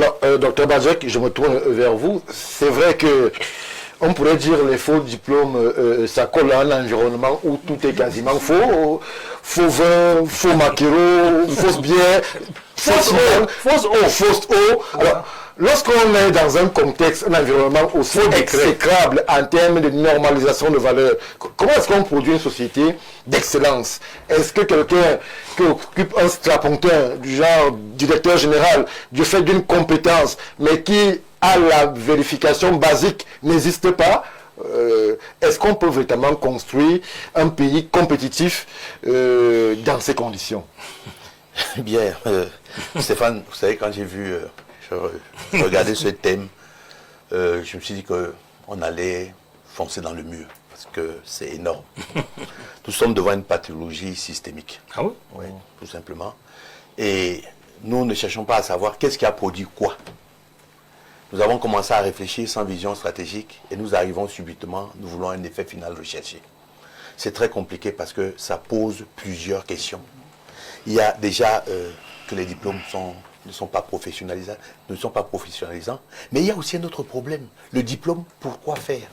Alors, Dr Badjek, je me tourne vers vous. C'est vrai que on pourrait dire les faux diplômes, ça colle à un environnement où tout est quasiment faux. Faux vin, faux maquereau, fausse bière, fausse eau. Alors, lorsqu'on est dans un contexte, un environnement aussi exécrable en termes de normalisation de valeurs, comment est-ce qu'on produit une société d'excellence? Est-ce que quelqu'un qui occupe un strapontin du genre directeur général, du fait d'une compétence, mais qui a la vérification basique, n'existe pas? Est-ce qu'on peut véritablement construire un pays compétitif dans ces conditions? Bien, Stéphane, vous savez, quand j'ai vu... Regardez ce thème, je me suis dit qu'on allait foncer dans le mur, parce que c'est énorme. Nous sommes devant une pathologie systémique. Ah oui? Oui, tout simplement. Et nous ne cherchons pas à savoir qu'est-ce qui a produit quoi. Nous avons commencé à réfléchir sans vision stratégique, et nous arrivons subitement, nous voulons un effet final recherché. C'est très compliqué parce que ça pose plusieurs questions. Il y a déjà que les diplômes ne sont pas professionnalisants, mais il y a aussi un autre problème. Le diplôme, pourquoi faire?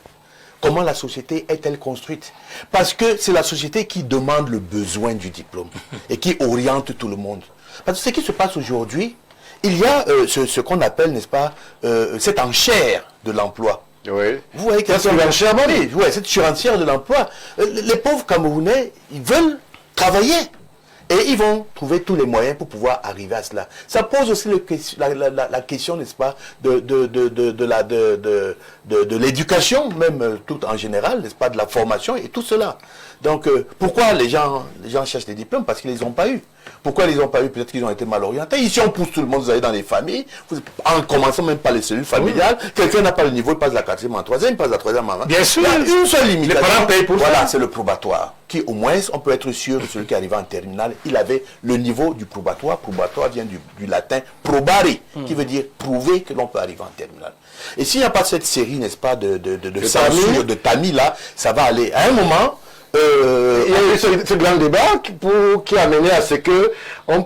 Comment la société est-elle construite? Parce que c'est la société qui demande le besoin du diplôme et qui oriente tout le monde. Parce que ce qui se passe aujourd'hui, il y a ce qu'on appelle, n'est-ce pas, cette enchère de l'emploi. Oui. Vous voyez que cette surenchère de l'emploi. Les pauvres Camerounais, ils veulent travailler. Et ils vont trouver tous les moyens pour pouvoir arriver à cela. Ça pose aussi la question, n'est-ce pas, de l'éducation, même tout en général, n'est-ce pas, de la formation et tout cela. Donc, pourquoi les gens cherchent des diplômes? Parce qu'ils ne les ont pas eu. Pourquoi ils ne les ont pas eu? Peut-être qu'ils ont été mal orientés. Ici, on pousse tout le monde, vous allez dans les familles, en commençant même par les cellules familiales. Oui. Quelqu'un n'a pas le niveau, il passe la 4e en 3e, il passe la 3e en 1. Bien sûr. Il y a une seule limitation. Les parents payent pour ça. Voilà, c'est le probatoire. Qui, au moins, on peut être sûr que celui qui arrive en terminale, il avait le niveau du probatoire. Probatoire vient du latin probare, qui veut dire prouver que l'on peut arriver en terminale. Et s'il n'y a pas cette série, n'est-ce pas, de censure, de tamis là, ça va aller. À un moment, il y a eu ce grand débat qui a mené à ce que on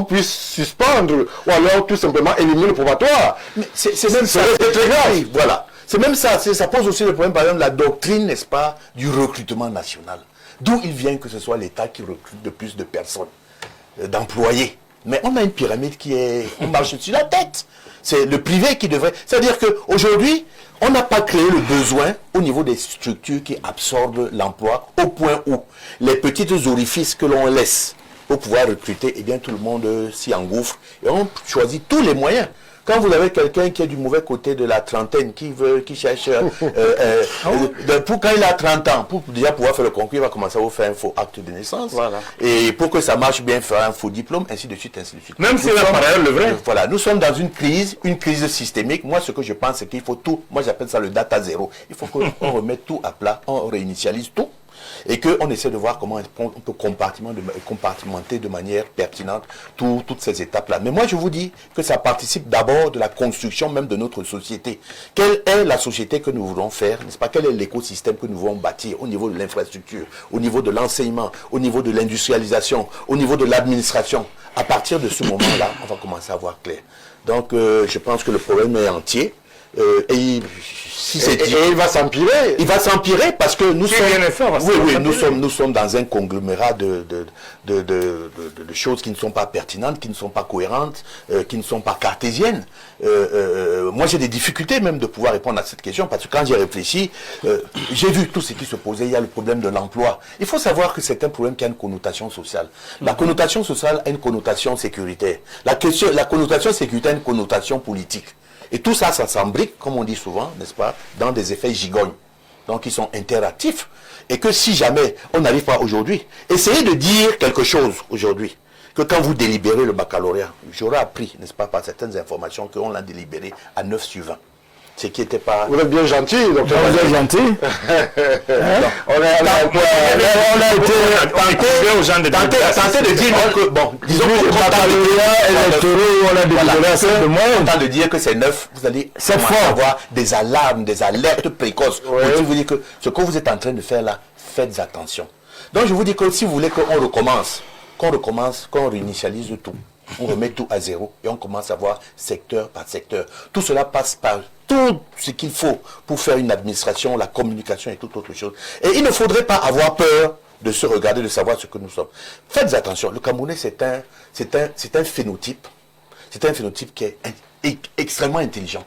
puisse suspendre ou alors tout simplement éliminer le probatoire. C'est même ça. C'est très grave. Oui, voilà. C'est même ça. Ça pose aussi le problème, par exemple, de la doctrine, n'est-ce pas, du recrutement national. D'où il vient que ce soit l'État qui recrute de plus de personnes, d'employés. Mais on a une pyramide on marche sur la tête. C'est le privé qui devrait... C'est-à-dire qu'aujourd'hui, on n'a pas créé le besoin au niveau des structures qui absorbent l'emploi au point où les petites orifices que l'on laisse pour pouvoir recruter, eh bien tout le monde s'y engouffre et on choisit tous les moyens. Quand vous avez quelqu'un qui est du mauvais côté de la trentaine, qui cherche, quand il a 30 ans, pour déjà pouvoir faire le concours, il va commencer à vous faire un faux acte de naissance. Voilà. Et pour que ça marche bien, faire un faux diplôme, ainsi de suite, ainsi de suite. Même si c'est par ailleurs le vrai. Voilà, nous sommes dans une crise systémique. Moi, ce que je pense, c'est qu'il faut tout, moi j'appelle ça le data zéro. Il faut qu'on remette tout à plat, on réinitialise tout. Et qu'on essaie de voir comment on peut compartimenter de manière pertinente toutes ces étapes-là. Mais moi, je vous dis que ça participe d'abord de la construction même de notre société. Quelle est la société que nous voulons faire, n'est-ce pas? Quel est l'écosystème que nous voulons bâtir au niveau de l'infrastructure, au niveau de l'enseignement, au niveau de l'industrialisation, au niveau de l'administration? À partir de ce moment-là, on va commencer à voir clair. Donc, je pense que le problème est entier. Et il va s'empirer. Il va s'empirer parce que nous sommes dans un conglomérat de choses qui ne sont pas pertinentes, qui ne sont pas cohérentes, qui ne sont pas cartésiennes. Moi, j'ai des difficultés même de pouvoir répondre à cette question parce que quand j'ai réfléchi, j'ai vu tout ce qui se posait. Il y a le problème de l'emploi. Il faut savoir que c'est un problème qui a une connotation sociale. La connotation sociale a une connotation sécuritaire. La connotation sécuritaire a une connotation politique. Et tout ça, ça s'embrique, comme on dit souvent, n'est-ce pas, dans des effets gigognes. Donc, ils sont interactifs. Et que si jamais on n'arrive pas aujourd'hui, essayez de dire quelque chose aujourd'hui. Que quand vous délibérez le baccalauréat, j'aurais appris, n'est-ce pas, par certaines informations, qu'on l'a délibéré à 9 sur 20. Ce qui n'était pas... Vous êtes bien gentil, donc vous êtes gentil. On a été tenté de dire que, bon, disons que content de dire que c'est 9, vous allez avoir des alarmes, des alertes précoces. Je vous dis que ce que vous êtes en train de faire là, faites attention. Donc je vous dis que si vous voulez qu'on recommence, qu'on réinitialise tout, On remet tout à zéro et on commence à voir secteur par secteur. Tout cela passe par tout ce qu'il faut pour faire une administration, la communication et toute autre chose. Et il ne faudrait pas avoir peur de se regarder, de savoir ce que nous sommes. Faites attention, le Camerounais c'est un phénotype. C'est un phénotype qui est extrêmement intelligent.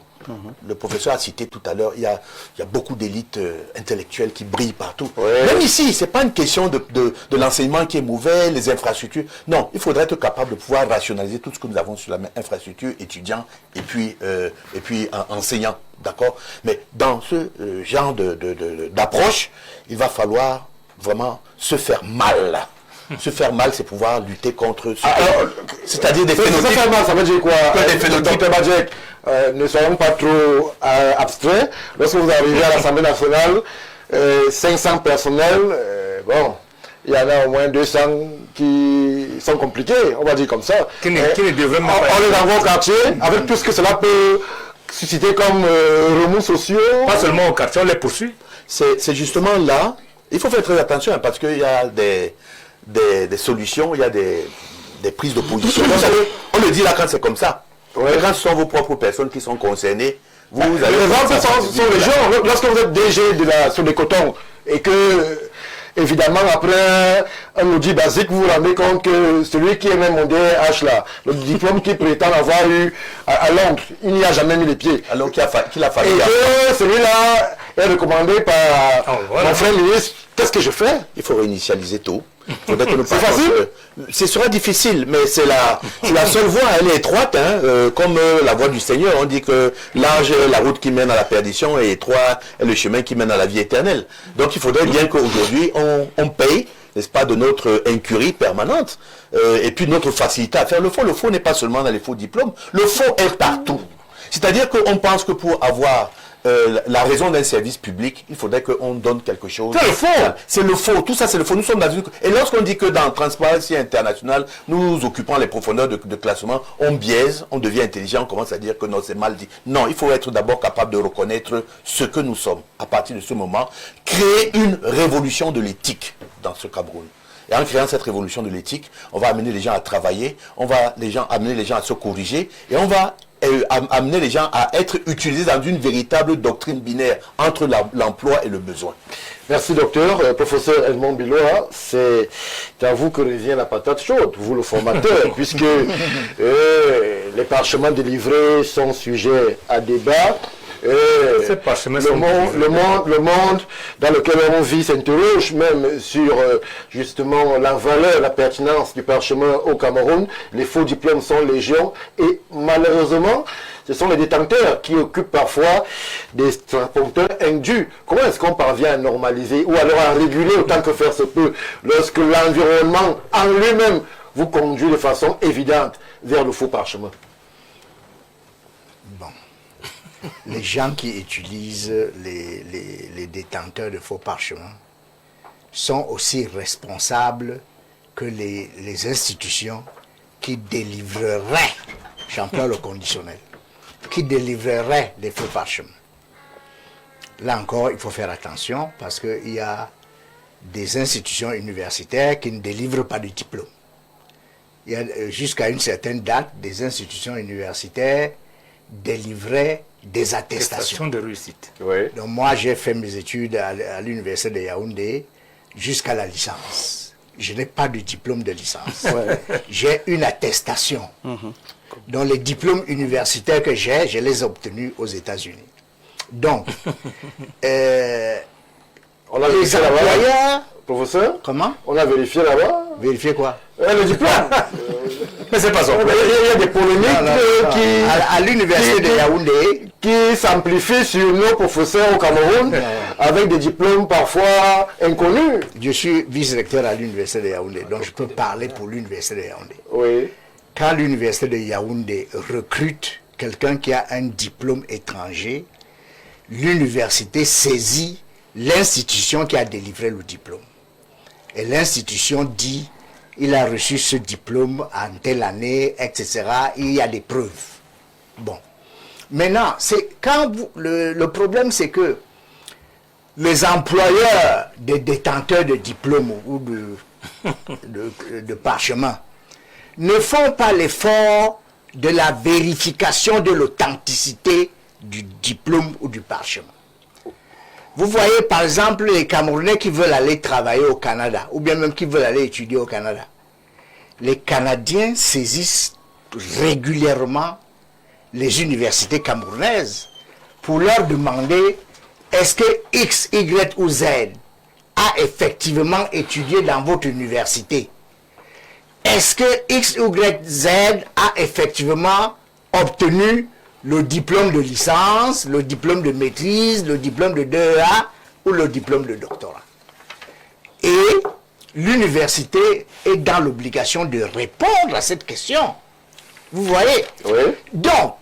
Le professeur a cité tout à l'heure, il y a beaucoup d'élites intellectuelles qui brillent partout. Ouais. Même ici, ce n'est pas une question de l'enseignement qui est mauvais, les infrastructures. Non, il faudrait être capable de pouvoir rationaliser tout ce que nous avons sur la main, infrastructures, étudiants et puis enseignants. D'accord? Mais dans ce genre d'approche, il va falloir vraiment se faire mal. Se faire mal, c'est pouvoir lutter contre ce c'est-à-dire des phénotypes. Se faire mal, ça veut dire quoi? Des phénotypes. Ne soyons pas trop abstraits. Lorsque vous arrivez à l'Assemblée nationale, 500 personnels, bon, il y en a au moins 200 qui sont compliqués, on va dire comme ça. Qui ne devraient pas on les envoie au quartier, avec tout ce que cela peut susciter comme remous sociaux. Pas seulement au quartier, on les poursuit. C'est justement là, il faut faire très attention, parce qu'il y a des solutions, il y a des prises de position. On le dit là quand c'est comme ça. Ouais. Quand ce sont vos propres personnes qui sont concernées, vous allez... Les exemples sont les gens. Lorsque vous êtes DG sur les cotons et que, évidemment, après un audit basique, vous vous rendez compte que celui qui est même mon DRH là, le diplôme qu'il prétend avoir eu à Londres, il n'y a jamais mis les pieds. Alors qu'il a fallu... Et que celui-là est recommandé par mon frère ministre. Qu'est-ce que je fais? Il faut réinitialiser tout. C'est facile. Ce sera difficile, mais c'est la seule voie, elle est étroite, hein, comme la voie du Seigneur. On dit que large est la route qui mène à la perdition et étroit est le chemin qui mène à la vie éternelle. Donc il faudrait bien qu'aujourd'hui on paye, n'est-ce pas, de notre incurie permanente et puis notre facilité à faire le faux. Le faux n'est pas seulement dans les faux diplômes, le faux est partout. C'est-à-dire qu'on pense que pour avoir la raison d'un service public, il faudrait qu'on donne quelque chose. C'est le faux. C'est le faux. Tout ça, c'est le faux. Nous sommes dans une... Et lorsqu'on dit que dans Transparency International, nous occupons les profondeurs de classement, on biaise, on devient intelligent, on commence à dire que non, c'est mal dit. Non, il faut être d'abord capable de reconnaître ce que nous sommes. À partir de ce moment, créer une révolution de l'éthique dans ce Cameroun. Et en créant cette révolution de l'éthique, on va amener les gens à travailler, on va amener les gens à se corriger, et on va amener les gens à être utilisés dans une véritable doctrine binaire entre l'emploi et le besoin. Merci docteur. Professeur Edmond Biloa, c'est à vous que revient la patate chaude, vous le formateur, puisque les parchemins délivrés sont sujets à débat. Le monde dans lequel on vit s'interroge même sur justement la valeur, la pertinence du parchemin au Cameroun. Les faux diplômes sont légion et malheureusement ce sont les détenteurs qui occupent parfois des straponteurs indus. Comment est-ce qu'on parvient à normaliser ou alors à réguler autant que faire se peut lorsque l'environnement en lui-même vous conduit de façon évidente vers le faux parchemin? Les gens qui utilisent les détenteurs de faux parchemins sont aussi responsables que les institutions qui délivreraient, j'emploie le conditionnel, qui délivreraient les faux parchemins. Là encore, il faut faire attention parce qu'il y a des institutions universitaires qui ne délivrent pas de diplôme. Il y a jusqu'à une certaine date, des institutions universitaires délivraient des attestations de réussite. Oui. Donc moi j'ai fait mes études à l'université de Yaoundé jusqu'à la licence. Je n'ai pas de diplôme de licence. J'ai une attestation. Donc les diplômes universitaires que j'ai, je les ai obtenus aux États-Unis. Donc, on a vérifié là-bas, professeur. Comment? On a vérifié là-bas. Vérifier quoi? Le diplôme. Mais c'est pas ça. Il y a des polémiques à l'université de Yaoundé qui s'amplifient sur nos professeurs au Cameroun avec des diplômes parfois inconnus. Je suis vice-recteur à l'université de Yaoundé, donc je peux parler pour l'université de Yaoundé. Oui. Quand l'université de Yaoundé recrute quelqu'un qui a un diplôme étranger, l'université saisit l'institution qui a délivré le diplôme. Et l'institution dit, il a reçu ce diplôme en telle année, etc. Il y a des preuves. Bon. Maintenant, le problème, c'est que les employeurs des détenteurs de diplômes ou de parchemins ne font pas l'effort de la vérification de l'authenticité du diplôme ou du parchemin. Vous voyez par exemple les Camerounais qui veulent aller travailler au Canada, ou bien même qui veulent aller étudier au Canada. Les Canadiens saisissent régulièrement les universités camerounaises pour leur demander est-ce que X, Y ou Z a effectivement étudié dans votre université. Est-ce que X, Y, Z a effectivement obtenu le diplôme de licence, le diplôme de maîtrise, le diplôme de DEA ou le diplôme de doctorat. Et l'université est dans l'obligation de répondre à cette question. Vous voyez? Oui. Donc,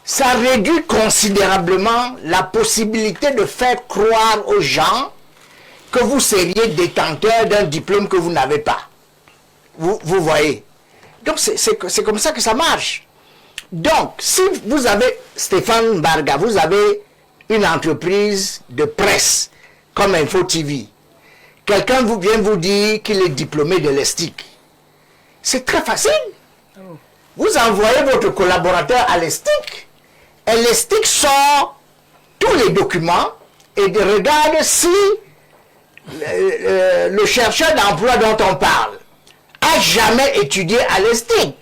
ça réduit considérablement la possibilité de faire croire aux gens que vous seriez détenteur d'un diplôme que vous n'avez pas. Vous voyez? Donc, c'est comme ça que ça marche. Donc, si vous avez, Stéphane Barga, vous avez une entreprise de presse comme Info TV, quelqu'un vient vous dire qu'il est diplômé de l'ESTIC. C'est très facile. Vous envoyez votre collaborateur à l'ESTIC et l'ESTIC sort tous les documents et regarde si le chercheur d'emploi dont on parle a jamais étudié à l'ESTIC.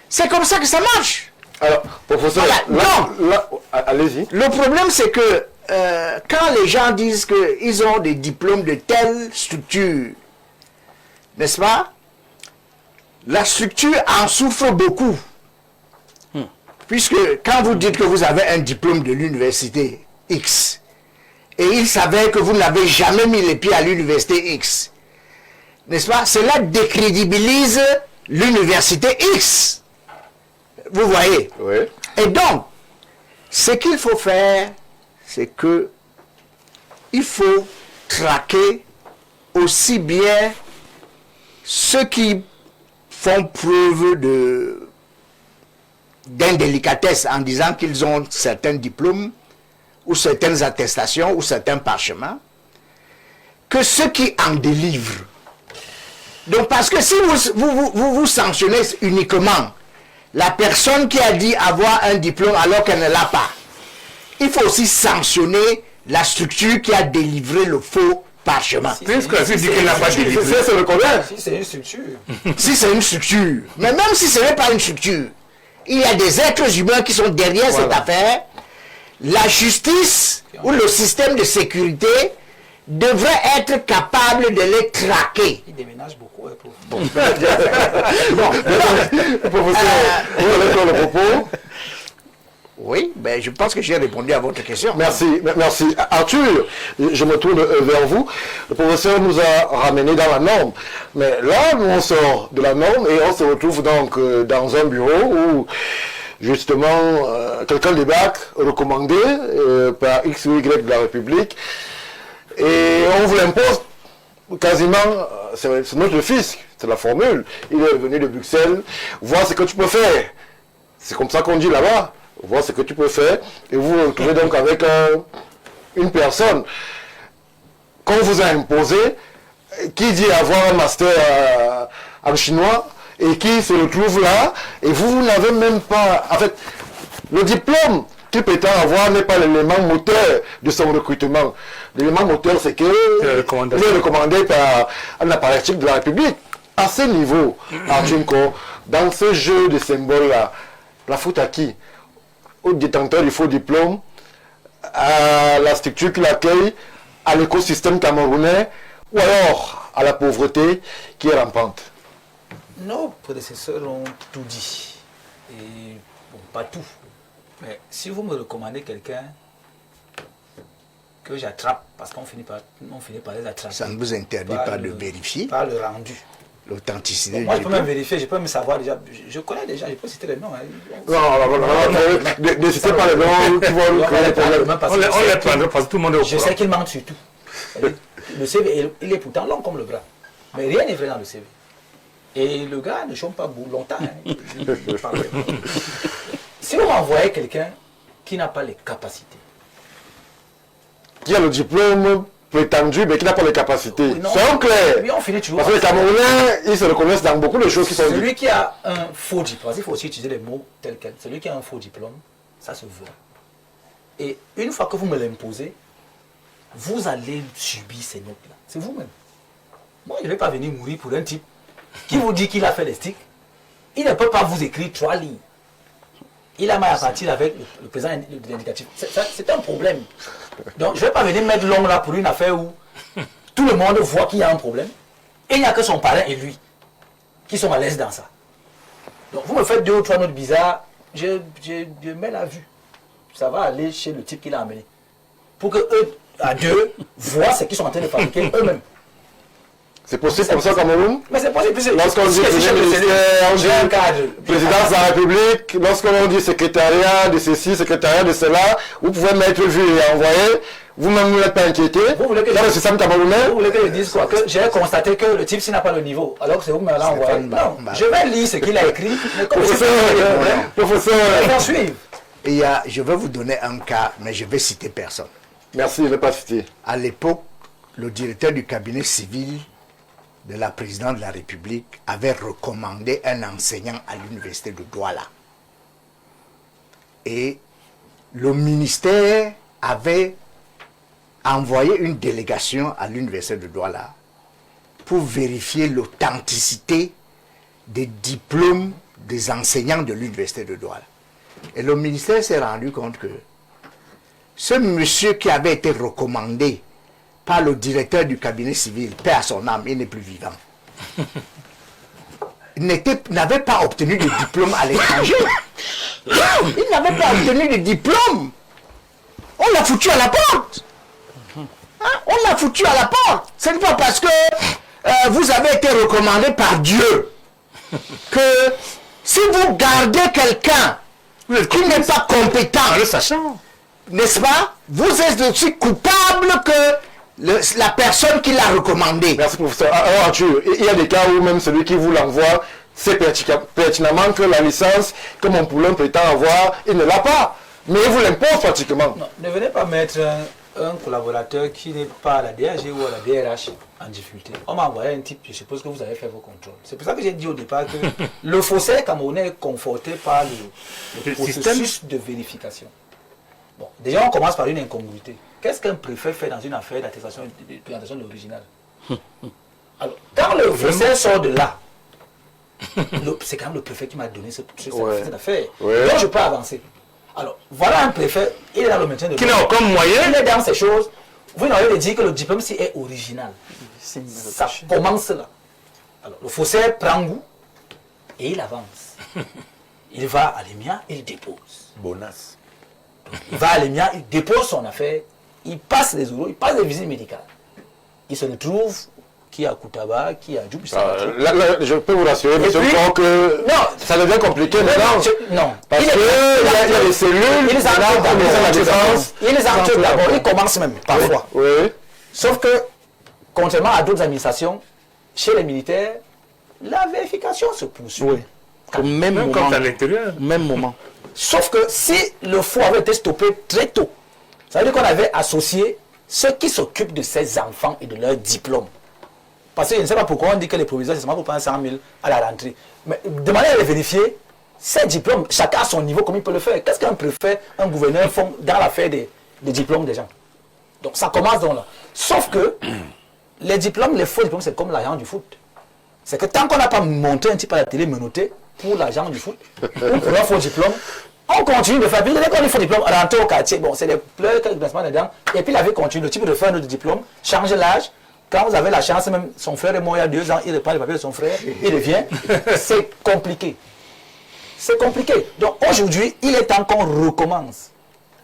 C'est comme ça que ça marche. Alors, professeur, voilà. Allez-y. Le problème, c'est que quand les gens disent qu'ils ont des diplômes de telle structure, n'est-ce pas? La structure en souffre beaucoup. Puisque quand vous dites que vous avez un diplôme de l'université X, et il s'avère que vous n'avez jamais mis les pieds à l'université X, n'est-ce pas? Cela décrédibilise l'université X. Vous voyez? Oui. Et donc, ce qu'il faut faire, c'est que il faut traquer aussi bien ceux qui font preuve d'indélicatesse en disant qu'ils ont certains diplômes ou certaines attestations ou certains parchemins, que ceux qui en délivrent. Donc, parce que si vous sanctionnez uniquement la personne qui a dit avoir un diplôme alors qu'elle ne l'a pas, il faut aussi sanctionner la structure qui a délivré le faux parchemin. Puisque elle dit qu'elle n'a pas délivré. C'est le problème. Si c'est une structure. Si c'est une structure, mais même si ce n'est pas une structure, il y a des êtres humains qui sont derrière cette affaire. La justice ou le système de sécurité devrait être capable de les traquer. Il déménage beaucoup. Pour... Professeur, vous allez faire le propos. Oui, ben je pense que j'ai répondu à votre question. Merci, merci. Arthur, je me tourne vers vous. Le professeur nous a ramené dans la norme. Mais là, nous, on sort de la norme et on se retrouve donc dans un bureau où, justement, quelqu'un débarque, recommandé par X ou Y de la République, et on vous l'impose quasiment, c'est notre fisc, c'est la formule. Il est venu de Bruxelles, voir ce que tu peux faire. C'est comme ça qu'on dit là-bas. Voir ce que tu peux faire, et vous vous retrouvez donc avec une personne qu'on vous a imposé, qui dit avoir un master en chinois, et qui se retrouve là, et vous n'avez même pas... En fait, le diplôme qu'il prétend avoir n'est pas l'élément moteur de son recrutement. L'élément moteur, c'est qu'il est recommandé par un appareil de la République. À ce niveau, Arthur Nko, dans ce jeu de symboles-là, la faute à qui? Au détenteur du faux diplôme, à la structure qui l'accueille, à l'écosystème camerounais, ou alors à la pauvreté qui est rampante? Nos prédécesseurs ont tout dit. Et bon, pas tout. Mais si vous me recommandez quelqu'un que j'attrape, parce qu'on finit par les attraper. Ça ne vous interdit pas de vérifier par le rendu. L'authenticité. Moi, je peux même vérifier, je peux même savoir déjà. Je connais déjà, je peux citer les noms. Non, ne citez pas les noms, tu vois, le problème. On les prendra parce que tout le monde est au Je courant. sais qu'il manque sur tout. Le CV, il est pourtant long comme le bras. Mais rien n'est vrai dans le CV. Et le gars ne chôme pas longtemps. Si vous m'envoyez quelqu'un qui n'a pas les capacités, Qui a le diplôme prétendu, mais qui n'a pas les capacités. Oui, non. Soyons clairs. Oui, on finit toujours. Parce que les Camerounais, ils se reconnaissent dans beaucoup de choses qui sont dites. Celui qui a un faux diplôme, il faut aussi utiliser les mots tels quels. Celui qui a un faux diplôme, ça se voit. Et une fois que vous me l'imposez, vous allez subir ces notes-là. C'est vous-même. Moi, je ne vais pas venir mourir pour un type qui vous dit qu'il a fait les sticks. Il ne peut pas vous écrire 3 lignes. Il a mal à partir avec le président de l'indicatif. C'est un problème. Donc, je ne vais pas venir mettre l'ongle là pour une affaire où tout le monde voit qu'il y a un problème. Et il n'y a que son parrain et lui qui sont à l'aise dans ça. Donc, vous me faites 2 ou 3 notes bizarres, je mets la vue. Ça va aller chez le type qui l'a amené. Pour que eux, à deux, voient ce qu'ils sont en train de fabriquer eux-mêmes. C'est possible comme ça au Cameroun? Mais c'est possible. Lorsqu'on dit président présidence de la République, lorsqu'on dit secrétariat de ceci, secrétariat de cela, vous pouvez mettre vu et envoyer, vous-même ne l'êtes pas inquiété. Vous voulez que dans le système camerounais? Vous voulez que je dise quoi? Que j'ai constaté que le type s'il n'a pas le niveau, alors que c'est vous qui m'avez envoyé. Non, je vais lire ce qu'il a écrit. Mais comme Professeur, suivre. Je vais vous donner un cas, mais je vais citer personne. merci, je ne vais pas citer. À l'époque, le directeur du cabinet civil de la présidente de la République avait recommandé un enseignant à l'université de Douala. Et le ministère avait envoyé une délégation à l'université de Douala pour vérifier l'authenticité des diplômes des enseignants de l'université de Douala. Et le ministère s'est rendu compte que ce monsieur qui avait été recommandé par le directeur du cabinet civil, paix à son âme, il n'est plus vivant, n'avait pas obtenu de diplôme à l'étranger. Il n'avait pas obtenu de diplôme. On l'a foutu à la porte. On l'a foutu à la porte. Ce n'est pas parce que vous avez été recommandé par Dieu que si vous gardez quelqu'un qui n'est pas compétent, En le sachant. n'est-ce pas, vous êtes aussi coupable que la personne qui l'a recommandé. Merci professeur. Alors Arthur, il y a des cas où même celui qui vous l'envoie sait pertinemment que la licence que mon poulain prétend avoir, il ne l'a pas. Mais il vous l'impose pratiquement. Non, ne venez pas mettre un collaborateur qui n'est pas à la DAG ou à la DRH en difficulté. On m'a envoyé un type, je suppose que vous avez fait vos contrôles. C'est pour ça que j'ai dit au départ que le faussaire camerounais est conforté par le processus de vérification. Bon, déjà on commence par une incongruité. Qu'est-ce qu'un préfet fait dans une affaire d'attestation de présentation de l'original? Alors, quand le faussaire sort de là, c'est quand même le préfet qui m'a donné cette affaire. Ouais. Donc je peux avancer. Alors, voilà un préfet, il est dans le maintien de Qui n'a aucun moyen. il est dans ces choses. Vous n'avez pas dit que le diplôme si est original. Ça commence là. Alors, le faussaire prend goût et il avance. Il va à l'EMIA, il dépose. Bonas. Il va à l'EMIA, il dépose son affaire, il passe les euros, il passe les visites médicales. Il se retrouve qui est à Koutaba, qui est à Djoub. Là, je peux vous rassurer, monsieur puis, Fort, que non, ça devient compliqué maintenant. Non. Parce qu'il y a des cellules, il les entoure d'abord, il commence même, parfois. Oui. Sauf que, contrairement à d'autres administrations, chez les militaires, la vérification se poursuit. Oui. Au même Même moment. quand à l'intérieur. Même moment. Sauf que si le faux avait été stoppé très tôt, ça veut dire qu'on avait associé ceux qui s'occupent de ces enfants et de leurs diplômes. Parce que je ne sais pas pourquoi on dit que les proviseurs, c'est seulement pour prendre 100 000 à la rentrée. Mais demandez à les vérifier, ces diplômes, chacun à son niveau, comme il peut le faire. Qu'est-ce qu'un préfet, un gouverneur font dans l'affaire des diplômes des gens? Donc ça commence donc là. Sauf que les diplômes, les faux diplômes, c'est comme l'agent du foot. C'est que tant qu'on n'a pas monté un type à la télé menotté pour l'agent du foot, ou pour un faux diplôme, on continue de faire. Puis dès qu'on dit faux diplôme, rentrer au quartier, bon, c'est des pleurs, quelques placements dedans, et puis la vie continue. Le type de faire un autre diplôme, changer l'âge. Quand vous avez la chance, même son frère est mort il y a 2 ans, il reprend les papiers de son frère, il revient. C'est compliqué. C'est compliqué. Donc aujourd'hui, il est temps qu'on recommence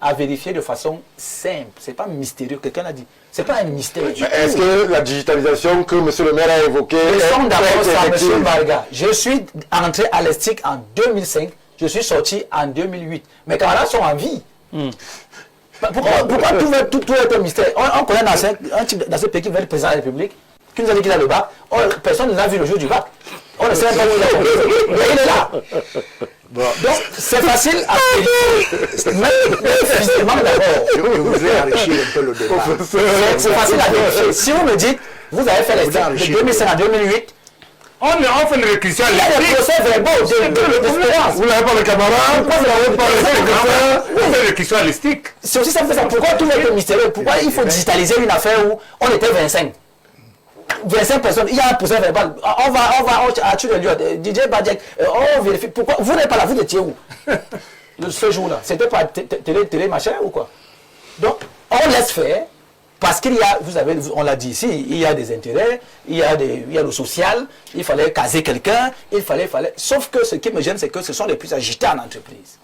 à vérifier de façon simple. C'est pas mystérieux, quelqu'un a dit. C'est pas un mystère. Est-ce que la digitalisation que monsieur le maire a évoquée Laissons d'abord ça, effective? monsieur Marga. Je suis entré à l'ESTIC en 2005, je suis sorti en 2008. Mes camarades sont en vie. Pourquoi tout est un mystère? On connaît un type dans ce pays qui veut être président de la République, qui nous a dit qu'il a le bac. Personne n'a vu le jour du bac. On ne sait même pas où il est. Mais il est là. Bon. Donc, c'est facile à vérifier. Même physiquement d'abord. Je voudrais enrichir un peu le débat. C'est facile à vérifier. Si vous me dites, vous avez fait les de 2005 à 2008, On fait une réquisition il y a des procès verbaux d'espérance. Vous n'avez pas le camarade, vous n'avez pas le On fait une réquisition holistique. C'est aussi simple que ça. Pourquoi tout est mystérieux? Pourquoi il faut digitaliser une affaire où on était 25 personnes, il y a un procès verbal. On va à Tulle-Liot, DJ Badjek, on vérifie. Pourquoi vous n'êtes pas là, vous étiez où ce jour-là? C'était pas télé machin ou quoi? Donc, on laisse faire. Parce qu'il y a, on l'a dit ici, il y a des intérêts, il y a le social, il fallait caser quelqu'un, il fallait. Sauf que ce qui me gêne, c'est que ce sont les plus agités en entreprise.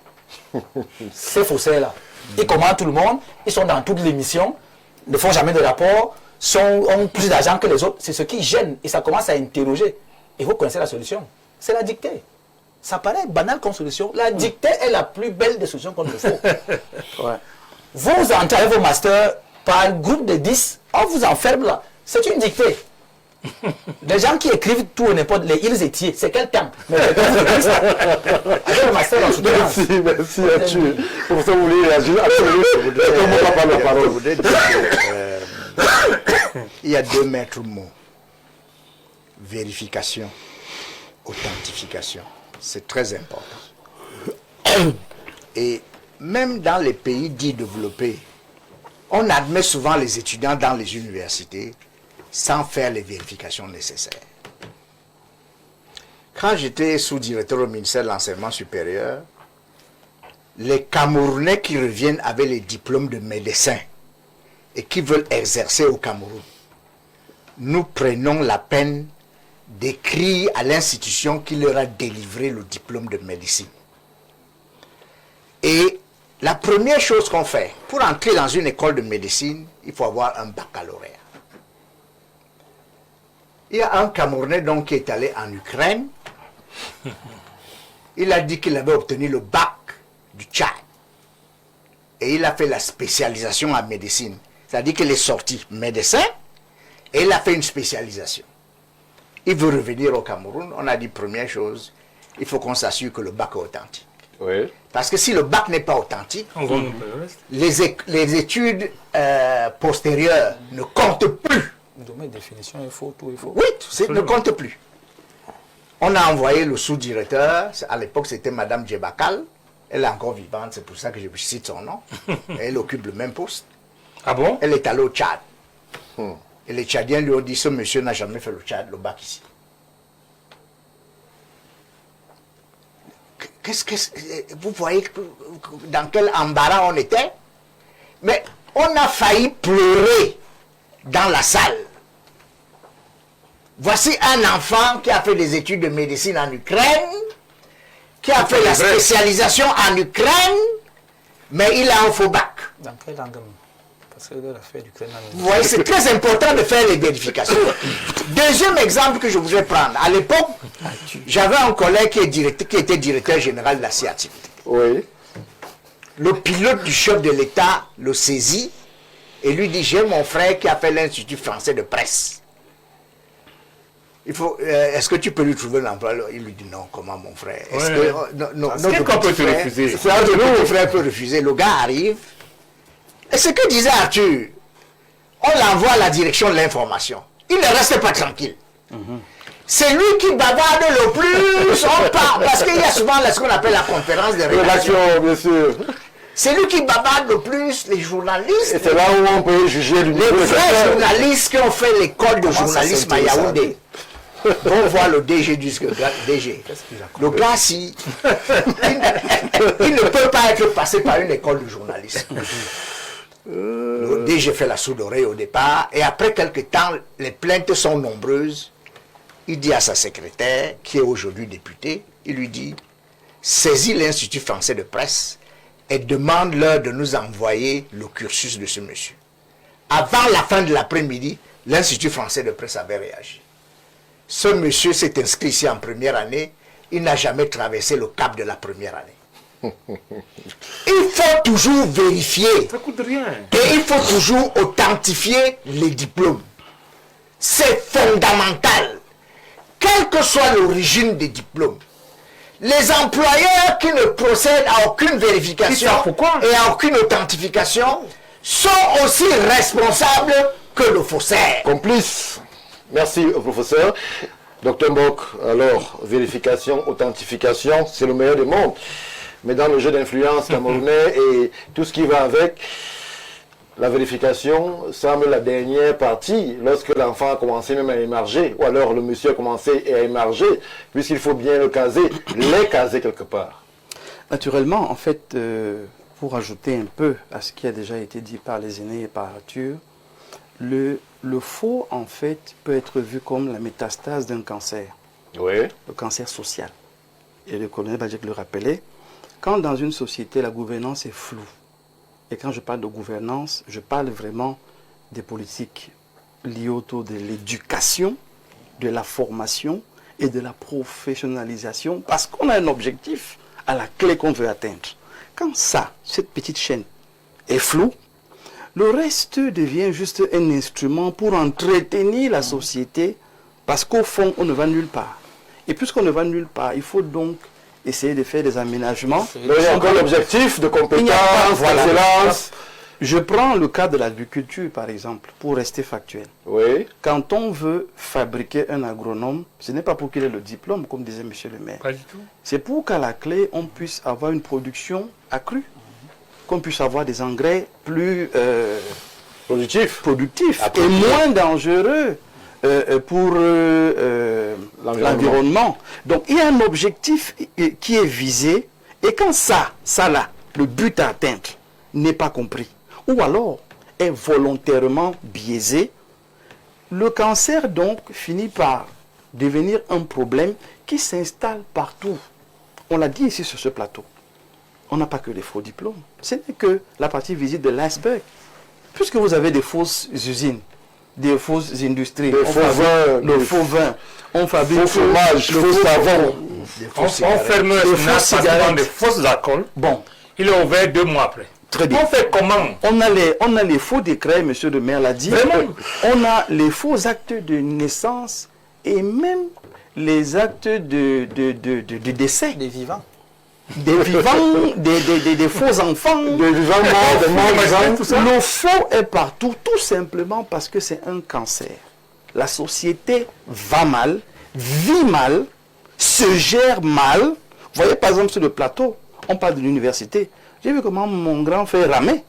Ces faussaires-là. Ils commandent tout le monde, ils sont dans toutes les missions, ne font jamais de rapport, ont plus d'argent que les autres. C'est ce qui gêne et ça commence à interroger. Et vous connaissez la solution. C'est la dictée. Ça paraît banal comme solution. La dictée est la plus belle des solutions qu'on nous faut. Ouais. Vous entrez avec vos masters par un groupe de 10, on vous enferme là. C'est une dictée. Les gens qui écrivent tout et n'importe les îles étiers, c'est quel temps? Mais avec le master en soutenance. Merci Arthur. Pour ça, vous voulez réagir? Je voudrais dire il y a deux maîtres mots. Vérification, authentification. C'est très important. Et même dans les pays dits développés, on admet souvent les étudiants dans les universités sans faire les vérifications nécessaires. Quand j'étais sous-directeur au ministère de l'Enseignement supérieur, les Camerounais qui reviennent avec les diplômes de médecins et qui veulent exercer au Cameroun, nous prenons la peine d'écrire à l'institution qui leur a délivré le diplôme de médecine. Et la première chose qu'on fait, pour entrer dans une école de médecine, il faut avoir un baccalauréat. Il y a un Camerounais donc qui est allé en Ukraine. Il a dit qu'il avait obtenu le bac du Tchad. Et il a fait la spécialisation en médecine. C'est-à-dire qu'il est sorti médecin et il a fait une spécialisation. Il veut revenir au Cameroun. On a dit première chose, il faut qu'on s'assure que le bac est authentique. Oui. Parce que si le bac n'est pas authentique, les études postérieures ne comptent plus. Domaine de définition, il faut tout, il faut. Oui, ne compte plus. On a envoyé le sous-directeur, à l'époque c'était Madame Djebakal, elle est encore vivante, c'est pour ça que je cite son nom. Elle occupe le même poste. Ah bon? Elle est allée au Tchad. Et les Tchadiens lui ont dit, ce monsieur n'a jamais fait le Tchad, le bac ici. Vous voyez dans quel embarras on était? Mais on a failli pleurer dans la salle. Voici un enfant qui a fait des études de médecine en Ukraine, qui a fait la spécialisation en Ukraine, mais il a un faux bac. Dans quelle langue? Parce que l'affaire d'Ukraine. Vous voyez, c'est très important de faire les vérifications. Deuxième exemple que je voudrais prendre. À l'époque, j'avais un collègue qui était directeur général de la CIATIP. Oui. Le pilote du chef de l'État le saisit et lui dit, j'ai mon frère qui a fait l'Institut français de presse. Est-ce que tu peux lui trouver l'emploi? Il lui dit non, comment mon frère? Est-ce que quelqu'un peut te refuser? Notre frère peut refuser. Le gars arrive. Et ce que disait Arthur, on l'envoie à la direction de l'information. Il ne reste pas tranquille. C'est lui qui bavarde le plus, on parle, parce qu'il y a souvent ce qu'on appelle la conférence de rédaction. Bien sûr. C'est lui qui bavarde le plus, les journalistes. Et c'est là où on peut juger les vrais journalistes qui ont fait l'école de journalisme à Yaoundé. On voit le DG du DG. Le gars, si, il ne peut pas être passé par une école de journalisme. Le DG fait la sourde oreille au départ, et après quelques temps, les plaintes sont nombreuses. Il dit à sa secrétaire, qui est aujourd'hui députée, il lui dit, saisis l'Institut français de presse et demande-leur de nous envoyer le cursus de ce monsieur. Avant la fin de l'après-midi, l'Institut français de presse avait réagi. Ce monsieur s'est inscrit ici en première année, il n'a jamais traversé le cap de la première année. Il faut toujours vérifier. Ça coûte rien. Et il faut toujours authentifier les diplômes. C'est fondamental. Quel quelle que soit l'origine des diplômes, les employeurs qui ne procèdent à aucune vérification et à aucune authentification sont aussi responsables que le faussaire. Complice. Merci, professeur. Docteur Mbok, alors, vérification, authentification, c'est le meilleur des mondes. Mais dans le jeu d'influence camerounais et tout ce qui va avec, la vérification semble la dernière partie lorsque l'enfant a commencé même à émarger, ou alors le monsieur a commencé à émarger, puisqu'il faut bien le caser, les caser quelque part. Naturellement, en fait, pour ajouter un peu à ce qui a déjà été dit par les aînés et par Arthur, le faux, en fait, peut être vu comme la métastase d'un cancer. Oui. Le cancer social. Et le colonel Badjek le rappelait, quand dans une société, la gouvernance est floue, et quand je parle de gouvernance, je parle vraiment des politiques liées autour de l'éducation, de la formation et de la professionnalisation, parce qu'on a un objectif à la clé qu'on veut atteindre. Quand ça, cette petite chaîne, est floue, le reste devient juste un instrument pour entretenir la société, parce qu'au fond, on ne va nulle part. Et puisqu'on ne va nulle part, il faut donc essayer de faire des aménagements. Il y a encore l'objectif de compétence, d'excellence. Je prends le cas de l'agriculture, par exemple, pour rester factuel. Oui. Quand on veut fabriquer un agronome, ce n'est pas pour qu'il ait le diplôme, comme disait M. le maire. Pas du tout. C'est pour qu'à la clé, on puisse avoir une production accrue, qu'on puisse avoir des engrais plus productifs et moins dangereux pour l'environnement. Donc il y a un objectif qui est visé, et quand ça là, le but à atteindre n'est pas compris, ou alors est volontairement biaisé, le cancer donc finit par devenir un problème qui s'installe partout. On l'a dit ici sur ce plateau. On n'a pas que les faux diplômes. Ce n'est que la partie visible de l'iceberg. Puisque vous avez des fausses usines, des fausses industries, le faux vin, on fabrique faux fromage, le faux savon, On ferme des fausses alcools. Bon. Il est ouvert 2 mois après. Très bien. On fait comment? On a les faux décrets, monsieur le maire l'a dit. Vraiment? On a les faux actes de naissance et même les actes de décès. Des vivants. Des vivants, des faux enfants, des vivants morts, des morts vivants, tout ça. Le faux est partout, tout simplement parce que c'est un cancer. La société va mal, vit mal, se gère mal. Vous voyez par exemple sur le plateau, on parle de l'université. J'ai vu comment mon grand frère ramait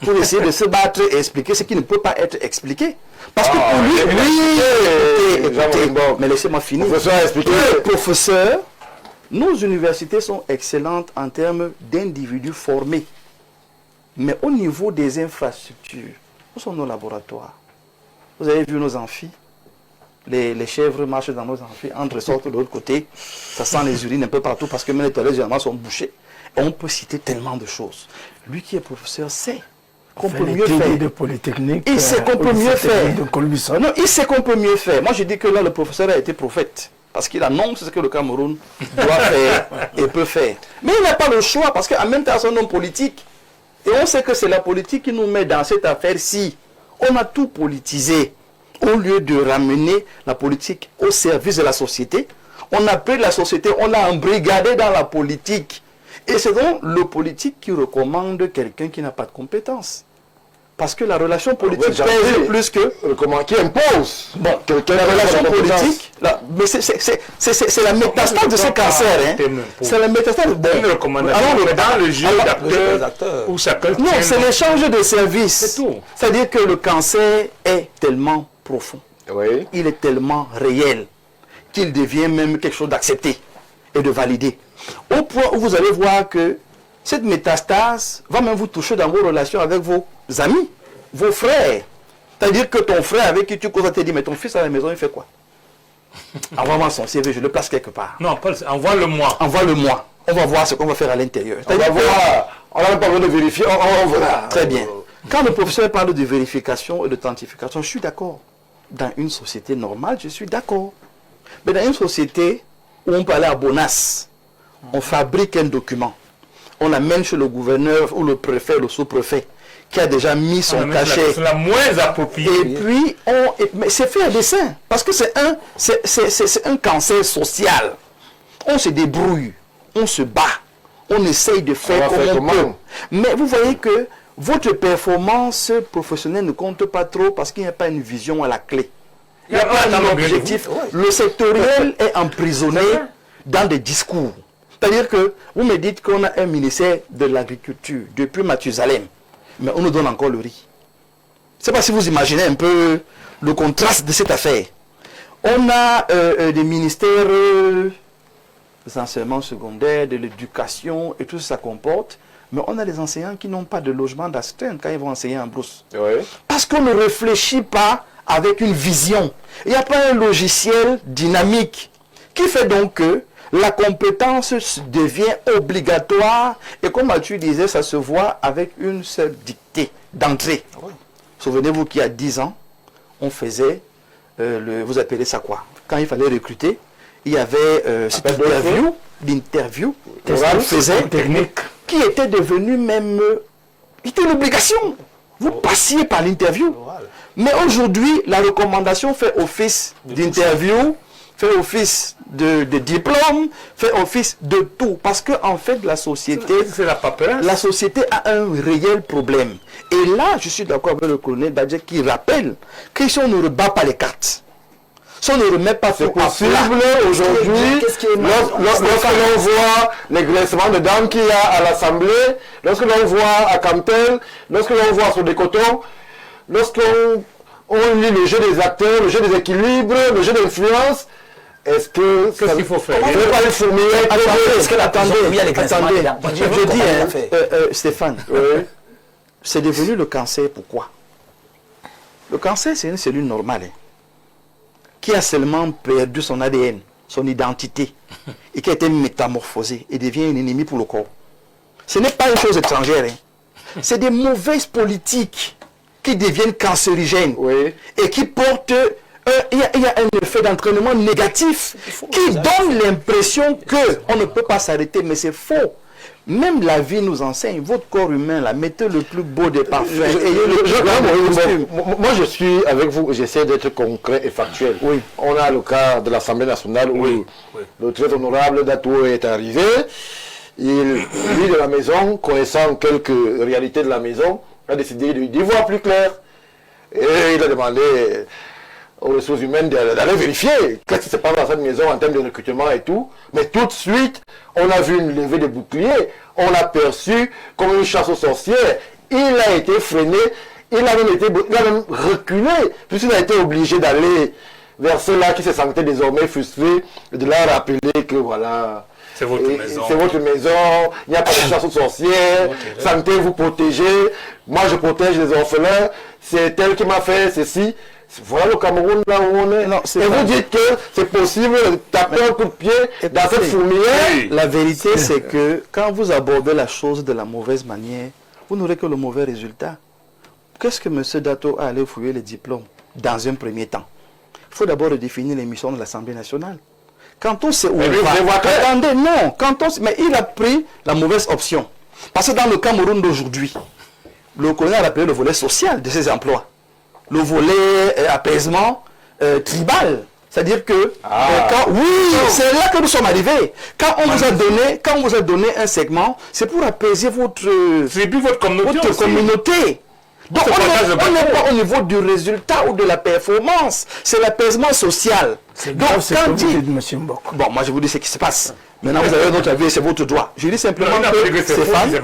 pour essayer de se battre et expliquer ce qui ne peut pas être expliqué. Parce que pour lui, écoutez, mais laissez-moi finir. Professeur, nos universités sont excellentes en termes d'individus formés. Mais au niveau des infrastructures, où sont nos laboratoires? Vous avez vu nos amphis? Les chèvres marchent dans nos amphis, entrent, sortent de l'autre côté. Ça sent les urines un peu partout parce que même les toilettes généralement sont bouchées. Et on peut citer tellement de choses. Lui qui est professeur sait qu'on peut mieux faire. De Polytechnique, il sait qu'on peut mieux faire. Non, il sait qu'on peut mieux faire. Moi je dis que là le professeur a été prophète. Parce qu'il annonce ce que le Cameroun doit faire et peut faire. Mais il n'a pas le choix parce qu'en même temps, c'est un homme politique. Et on sait que c'est la politique qui nous met dans cette affaire-ci. On a tout politisé. Au lieu de ramener la politique au service de la société, on a pris la société, on l'a embrigadé dans la politique. Et c'est donc le politique qui recommande quelqu'un qui n'a pas de compétences. Parce que la relation politique pèse plus que... qui impose. Bon, la relation politique, mais c'est la métastase de ce cancer. Hein. C'est la métastase. Bon, dans le jeu d'acteurs où chacun... Non, c'est l'échange de services. C'est tout. C'est-à-dire que le cancer est tellement profond. Oui. Il est tellement réel qu'il devient même quelque chose d'accepté et de validé. Au point où vous allez voir que cette métastase va même vous toucher dans vos relations avec vos amis, vos frères. C'est-à-dire que ton frère avec qui tu causes te dit, mais ton fils à la maison, il fait quoi? Envoie-moi son CV, je le place quelque part. Non, envoie-le-moi. Envoie-le-moi. On va voir ce qu'on va faire à l'intérieur. On va voir. On n'a pas besoin de vérifier. On verra. Très bien. Quand le professeur parle de vérification et d'authentification, je suis d'accord. Dans une société normale, je suis d'accord. Mais dans une société où on peut aller à Bonas, on fabrique un document. On l'amène chez le gouverneur ou le préfet, le sous-préfet, qui a déjà mis son cachet. C'est la moins appropriée. Et puis, mais c'est fait à dessein. Parce que c'est un cancer social. On se débrouille, on se bat, on essaye de faire comme on peut. Mais vous voyez que votre performance professionnelle ne compte pas trop parce qu'il n'y a pas une vision à la clé. Il n'y a pas un objectif. Le sectoriel est emprisonné dans des discours. C'est-à-dire que vous me dites qu'on a un ministère de l'agriculture depuis Mathusalem, mais on nous donne encore le riz. Je ne sais pas si vous imaginez un peu le contraste de cette affaire. On a des ministères des enseignements secondaires, de l'éducation et tout ça comporte, mais on a des enseignants qui n'ont pas de logement d'astreinte quand ils vont enseigner en brousse. Oui. Parce qu'on ne réfléchit pas avec une vision. Il n'y a pas un logiciel dynamique qui fait donc que la compétence devient obligatoire et comme tu disais, ça se voit avec une seule dictée d'entrée. Souvenez-vous qu'il y a 10 ans, on faisait, vous appelez ça quoi? Quand il fallait recruter, il y avait cette l'interview qu'on faisait, qui était devenu même, c'était une obligation. Vous passiez par l'interview. Mais aujourd'hui, la recommandation fait office d'interview, fait office de diplôme, fait office de tout. Parce que en fait, la société, la société a un réel problème. Et là, je suis d'accord avec le colonel Badje qui rappelle que si on ne rebat pas les cartes, si on ne remet pas c'est possible aujourd'hui, lorsque l'on voit les graissements de dents qu'il y a à l'Assemblée, lorsque l'on voit à Cantel, lorsque l'on voit sur des cotons, lorsqu'on lit le jeu des acteurs, le jeu des équilibres, le jeu d'influence, est-ce que... Qu'est-ce qu'il faut faire? Est-ce que attendez, je dis, Stéphane, c'est devenu le cancer, pourquoi? Le cancer, c'est une cellule normale, qui a seulement perdu son ADN, son identité, et qui a été métamorphosée et devient un ennemi pour le corps. Ce n'est pas une chose étrangère. C'est des mauvaises politiques qui deviennent cancérigènes et qui portent... Il y a un effet d'entraînement négatif qui donne l'impression qu'on ne peut pas s'arrêter, mais c'est faux. Même la vie nous enseigne, votre corps humain, là, mettez le plus beau des parfums. Moi, je suis avec vous, j'essaie d'être concret et factuel. Oui. On a le cas de l'Assemblée nationale où le très honorable Dato est arrivé. Il, lui de la maison, connaissant quelques réalités de la maison, a décidé d'y voir plus clair. Et il a demandé aux ressources humaines d'aller vérifier qu'est-ce qui se passe dans cette maison en termes de recrutement et tout. Mais tout de suite, on a vu une levée de boucliers, on l'a perçu comme une chasse aux sorcières. Il a été freiné, il a même reculé, puisqu'il a été obligé d'aller vers ceux-là qui se sentaient désormais frustrés, de leur rappeler que voilà... C'est votre maison. C'est votre maison, il n'y a pas de chasse aux sorcières, sentez-vous protégés, moi je protège les orphelins, c'est elle qui m'a fait ceci. Voilà le Cameroun là où on est. Non, et vous dites que c'est possible de taper un coup de pied dans cette fourmilière. La vérité c'est que quand vous abordez la chose de la mauvaise manière, vous n'aurez que le mauvais résultat. Qu'est-ce que M. Dato a allé fouiller les diplômes dans un premier temps? Il faut d'abord redéfinir les missions de l'Assemblée nationale. Quand on sait où on va, attendez, non, mais il a pris la mauvaise option. Parce que dans le Cameroun d'aujourd'hui, le colonel a appelé le volet social de ces emplois. Le volet apaisement tribal. C'est-à-dire que, c'est là que nous sommes arrivés. Quand on vous a donné un segment, c'est pour apaiser votre communauté. Donc on n'est pas au niveau du résultat ou de la performance, c'est l'apaisement social. Donc quand dit, bon, moi je vous dis ce qui se passe. Maintenant vous avez notre avis, c'est votre droit. Je dis simplement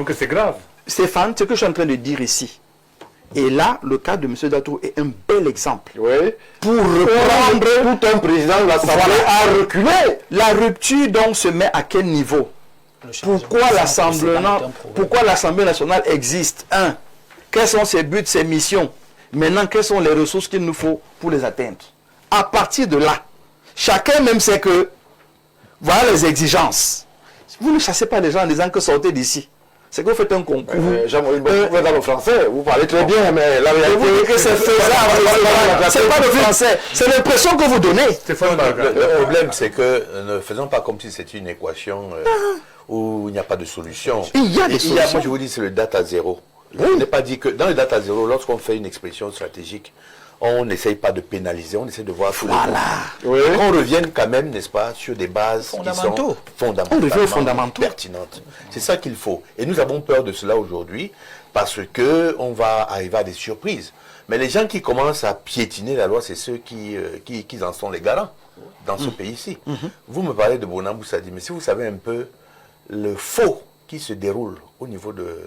que c'est grave. Stéphane, ce que je suis en train de dire ici, et là, le cas de M. Dato est un bel exemple. Pour reprendre, tout un président de l'Assemblée a reculé. La rupture donc se met à quel niveau? Pourquoi l'Assemblée nationale existe? Quels sont ses buts, ses missions? Maintenant, quelles sont les ressources qu'il nous faut pour les atteindre? À partir de là, chacun même sait que voilà les exigences. Vous ne chassez pas les gens en disant que sortez d'ici. C'est que vous faites un concours. Jean-Marie, vous êtes dans le français, vous parlez très bien, mais la réalité est que c'est faisable. C'est pas le français, c'est l'impression que vous donnez. Le problème, c'est que ne faisons pas comme si c'était une équation où il n'y a pas de solution. Il y a des solutions. Moi, je vous dis, c'est le data zéro. Je n'ai pas dit que dans le data zéro, lorsqu'on fait une expression stratégique, on n'essaye pas de pénaliser, on essaie de voir tous les points. Qu'on revienne quand même, n'est-ce pas, sur des bases qui sont fondamentalement pertinentes. C'est ça qu'il faut. Et nous avons peur de cela aujourd'hui parce qu'on va arriver à des surprises. Mais les gens qui commencent à piétiner la loi, c'est ceux qui en sont les garants dans ce pays-ci. Vous me parlez de Bonambou Sadi, mais si vous savez un peu le faux qui se déroule au niveau de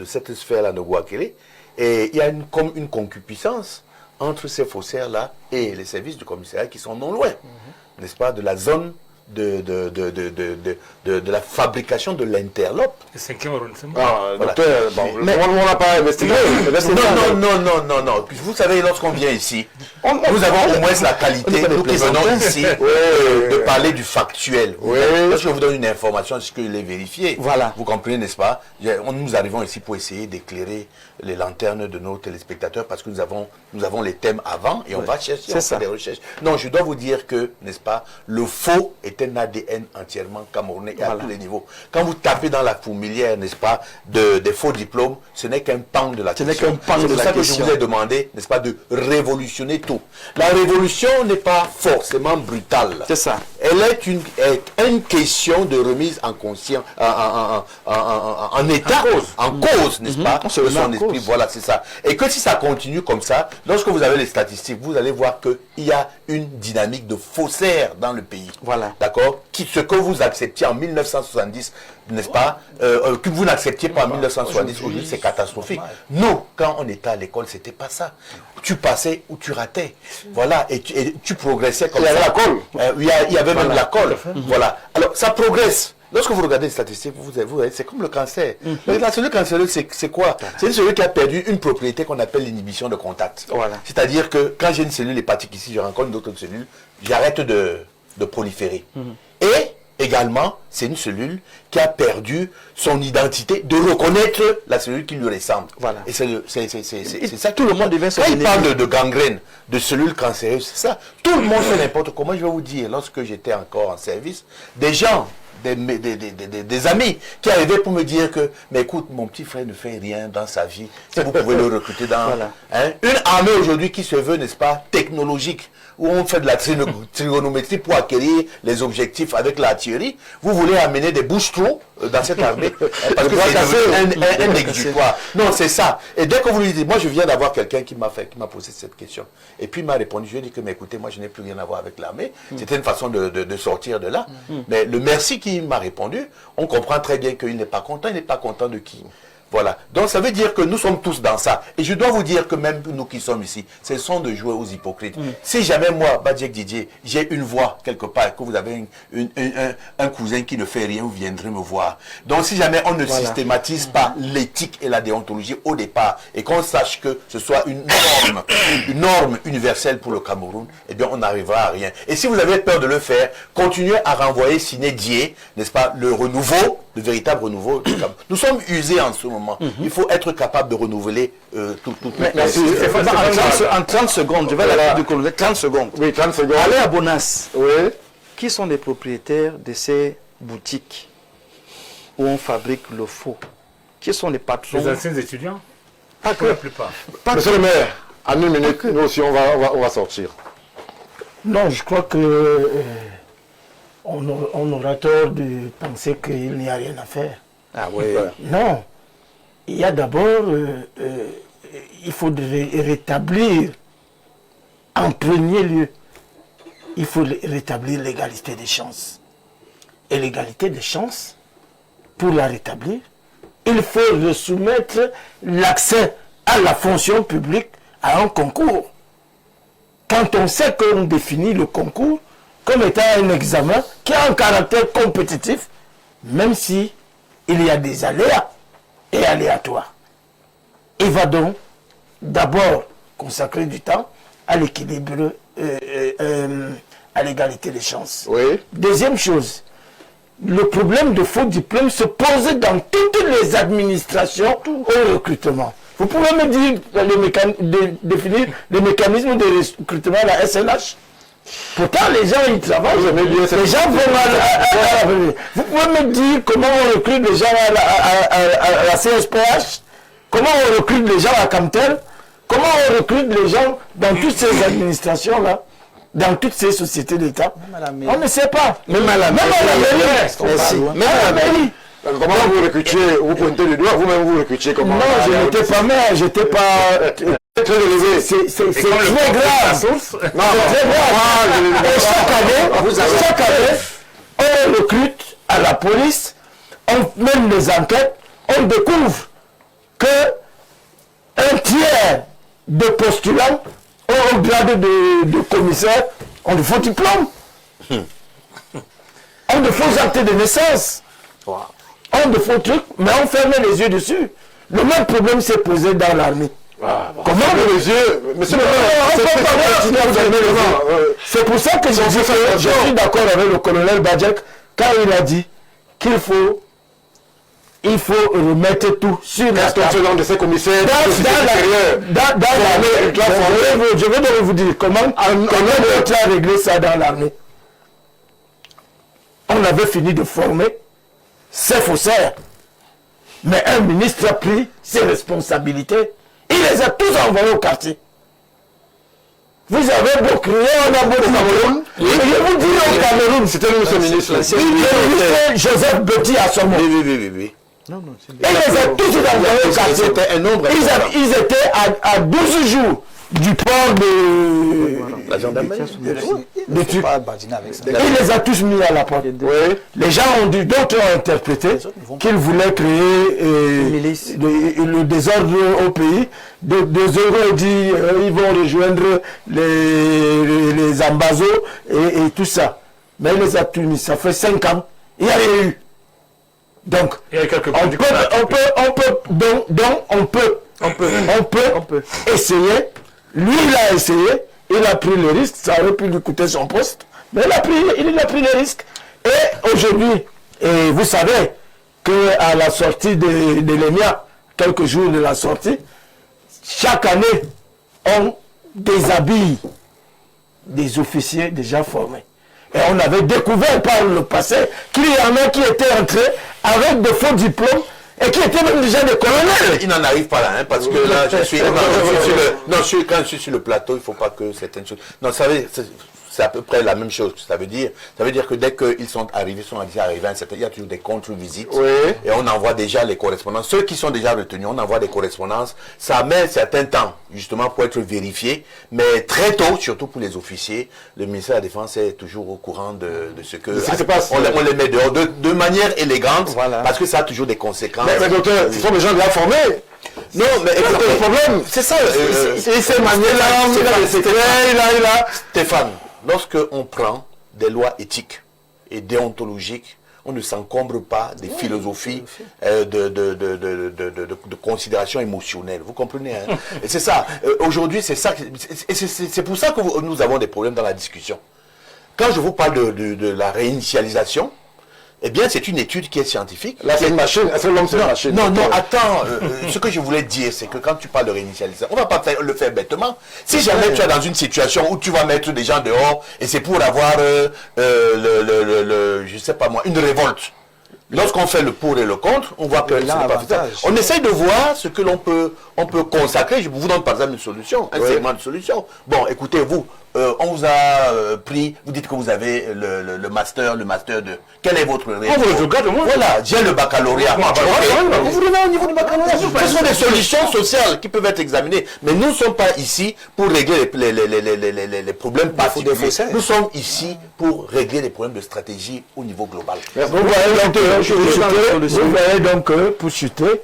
cette sphère-là de Guakele, et il y a comme une concupiscence entre ces faussaires-là et les services du commissariat qui sont non loin, n'est-ce pas, de la zone de la fabrication de l'interlope. Le 5e arrondissement. Docteur, on n'a pas investigué. Non. Vous savez, lorsqu'on vient ici, nous avons au moins la qualité, nous qui venons ici, de parler du factuel. Lorsque je vous donne une information, est-ce qu'il est vérifié? Voilà. Vous comprenez, n'est-ce pas? Nous arrivons ici pour essayer d'éclairer les lanternes de nos téléspectateurs parce que nous avons les thèmes avant et on va chercher, on fait des recherches. Non, je dois vous dire que, n'est-ce pas, le faux est un ADN entièrement camerounais et à tous les niveaux. Quand vous tapez dans la fourmilière, n'est-ce pas, des faux diplômes, ce n'est qu'un pan de la question. C'est pour ça que je vous ai demandé, n'est-ce pas, de révolutionner tout. La révolution n'est pas forcément brutale. C'est ça. Elle est une question de remise en conscience, en état, en cause, n'est-ce pas, de son esprit. Voilà, c'est ça. Et que si ça continue comme ça, lorsque vous avez les statistiques, vous allez voir qu'il y a une dynamique de faussaires dans le pays. Voilà. D'accord? Ce que vous acceptiez en 1970, n'est-ce pas, que vous n'acceptiez pas en 1970, aujourd'hui c'est catastrophique. Nous, quand on était à l'école, c'était pas ça. Tu passais ou tu ratais. Voilà, et tu progressais comme ça. Il y avait la colle. Il y avait même la colle. Voilà. Alors, ça progresse. Lorsque vous regardez les statistiques, vous voyez, c'est comme le cancer. La cellule cancéreuse, c'est quoi? C'est une cellule qui a perdu une propriété qu'on appelle l'inhibition de contact. Voilà. C'est-à-dire que quand j'ai une cellule hépatique ici, je rencontre une autre cellule, j'arrête de proliférer. Et également, c'est une cellule qui a perdu son identité de reconnaître la cellule qui lui ressemble. Voilà. Et c'est ça. Tout le monde devait se Quand il parle de gangrène, de cellules cancéreuses, c'est ça. Tout le monde fait n'importe comment. Je vais vous dire, lorsque j'étais encore en service, des gens, des amis qui arrivaient pour me dire que, mais écoute, mon petit frère ne fait rien dans sa vie, si vous pouvez le recruter dans une armée aujourd'hui qui se veut, n'est-ce pas, technologique, où on fait de la trigonométrie pour acquérir les objectifs avec l'artillerie. Vous voulez amener des bouches-trous dans cette armée parce que c'est un exutoire. Non, c'est ça. Et dès que vous lui dites, moi je viens d'avoir quelqu'un qui m'a posé cette question. Et puis il m'a répondu, je lui ai dit que, mais écoutez, moi je n'ai plus rien à voir avec l'armée. C'était une façon de sortir de là. Mais le merci qu'il m'a répondu, on comprend très bien qu'il n'est pas content. Il n'est pas content de qui? Voilà. Donc ça veut dire que nous sommes tous dans ça. Et je dois vous dire que même nous qui sommes ici, ce sont de jouer aux hypocrites. Si jamais moi, Badjek Didier, j'ai une voix quelque part, que vous avez un cousin qui ne fait rien, vous viendrez me voir. Donc si jamais on ne systématise pas l'éthique et la déontologie au départ, et qu'on sache que ce soit une norme universelle pour le Cameroun, eh bien on n'arrivera à rien. Et si vous avez peur de le faire, continuez à renvoyer Siné Dié, n'est-ce pas, le renouveau, le véritable renouveau du Cameroun. Nous sommes usés en ce moment. Il faut être capable de renouveler tout. Merci. En 30 secondes, je vais la du colonel. 30 secondes. Oui, 30 secondes. Allez à Bonas. Oui. Qui sont les propriétaires de ces boutiques où on fabrique le faux? Qui sont les patrons? Les anciens étudiants? Pas Pour la plupart. Monsieur le maire, en une minute, nous aussi on va sortir. Non, je crois que on aura tort de penser qu'il n'y a rien à faire. Ah oui. Non. Il y a d'abord, il faut rétablir, en premier lieu, il faut rétablir l'égalité des chances. Et l'égalité des chances, pour la rétablir, il faut soumettre l'accès à la fonction publique à un concours. Quand on sait qu'on définit le concours comme étant un examen qui a un caractère compétitif, même si il y a des aléas et aléatoires. Il va donc d'abord consacrer du temps à l'équilibre, à l'égalité des chances. Oui. Deuxième chose, le problème de faux diplômes se pose dans toutes les administrations au recrutement. Vous pouvez me dire définir les mécanismes de recrutement à la SNH? Pourtant, les gens y travaillent. Les gens vont vous pouvez me dire comment on recrute les gens à la CSPH? comment on recrute les gens à Camtel, comment on recrute les gens dans toutes ces administrations-là, dans toutes ces sociétés d'État. On ne sait pas. Même à la mairie. Même à la mairie. Comment vous recrutiez, vous pointez le doigt, vous-même vous recrutiez comment? Non, je n'étais pas maire, j'étais pas... Très élevé. C'est très grave. C'est très grave. Et chaque année, on recrute à la police, on mène des enquêtes, on découvre que un tiers de postulants au grade de commissaire ont de faux diplômes, ont de faux actes de naissance, ont de faux trucs, mais on ferme les yeux dessus. Le même problème s'est posé dans l'armée. Comment les yeux? Monsieur c'est pour ça que je suis d'accord avec le colonel Badjek quand il a dit qu'il faut remettre tout sur la table. de ces commissaires je vais donc vous dire comment on a réglé ça dans l'armée. On avait fini de former ces faussaires, mais un ministre a pris ses responsabilités. Il les a tous envoyés au quartier. Vous avez beau crier, on a beau au Cameroun. Je vous dis au Cameroun, c'était le ministre. Le ministre Joseph Betty à son nom. Oui. Non, il les a tous envoyés au quartier. C'était un nombre. Ils étaient à 12 jours du port de La gendarmerie. Il les a tous mis à la porte. Les gens ont dit, d'autres ont interprété qu'ils voulaient créer le désordre au pays. D'autres ont dit ils vont rejoindre les ambazos et tout ça. Mais il les a tous mis. Ça fait 5 ans. Il n'y a rien eu. Donc, on peut essayer. Lui, il a essayé. Il a pris le risque, ça aurait pu lui coûter son poste, mais il a pris le risque. Et aujourd'hui, vous savez qu'à la sortie de l'EMIA, quelques jours de la sortie, chaque année, on déshabille des officiers déjà formés. Et on avait découvert par le passé qu'il y en a qui étaient entrés avec de faux diplômes et qui étaient même déjà des colonels. Il n'en arrive pas là, hein, parce que là, quand je suis sur le plateau, il ne faut pas que certaines choses... Non, c'est à peu près la même chose que ça veut dire. Ça veut dire que dès qu'ils sont arrivés, il y a toujours des contre-visites. Et on envoie déjà les correspondances. Ceux qui sont déjà retenus, on envoie des correspondances. Ça met un certain temps, justement, pour être vérifié. Mais très tôt, surtout pour les officiers, le ministère de la Défense est toujours au courant de ce que... se passe. On les met dehors de manière élégante, parce que ça a toujours des conséquences. Mais docteur, ce sont des gens bien formés. Non, mais écoutez, le problème, c'est ça. ces manières-là, Stéphane, lorsque on prend des lois éthiques et déontologiques, on ne s'encombre pas des philosophies de considération émotionnelle. Vous comprenez, hein? Et c'est ça. Aujourd'hui, c'est ça. Et c'est pour ça que nous avons des problèmes dans la discussion. Quand je vous parle de la réinitialisation, eh bien, c'est une étude qui est scientifique. Là, c'est une machine. Est-ce que l'homme, c'est une machine? Non, attends. Ce que je voulais dire, c'est que quand tu parles de réinitialisation, on ne va pas le faire bêtement. Si jamais tu es dans une situation où tu vas mettre des gens dehors, et c'est pour avoir, je sais pas moi, une révolte. Lorsqu'on fait le pour et le contre, on voit que ce n'est pas faisable. On essaye de voir ce que l'on peut consacrer. Je vous donne par exemple une solution, un segment de solution. Bon, écoutez, vous, on vous a pris, vous dites que vous avez le master de... Quel est votre réseau? Voilà, j'ai le baccalauréat. Vous venez au niveau du baccalauréat. Ce sont des solutions sociales qui peuvent être examinées. Mais nous ne sommes pas ici pour régler les problèmes particuliers. Nous sommes ici pour régler les problèmes de stratégie au niveau global. Vous voyez donc, pour chuter,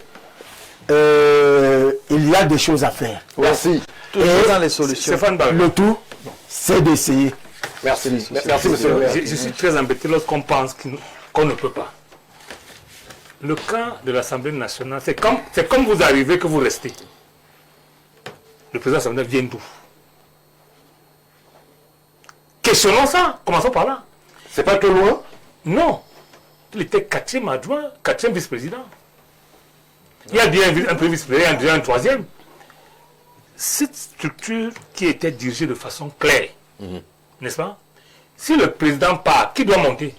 il y a des choses à faire. Merci. Et dans les solutions. Le tout, c'est d'essayer. Merci, monsieur. Je suis très embêté lorsqu'on pense qu'on ne peut pas. Le cas de l'Assemblée nationale, c'est comme vous arrivez que vous restez. Le président de l'Assemblée vient d'où? Questionnons ça, commençons par là. C'est pas trop loin? Non. Il était 4e adjoint, 4e vice-président. Il y a bien un premier vice-président, il y a un 3e. Cette structure qui était dirigée de façon claire, n'est-ce pas? Si le président part, qui doit monter?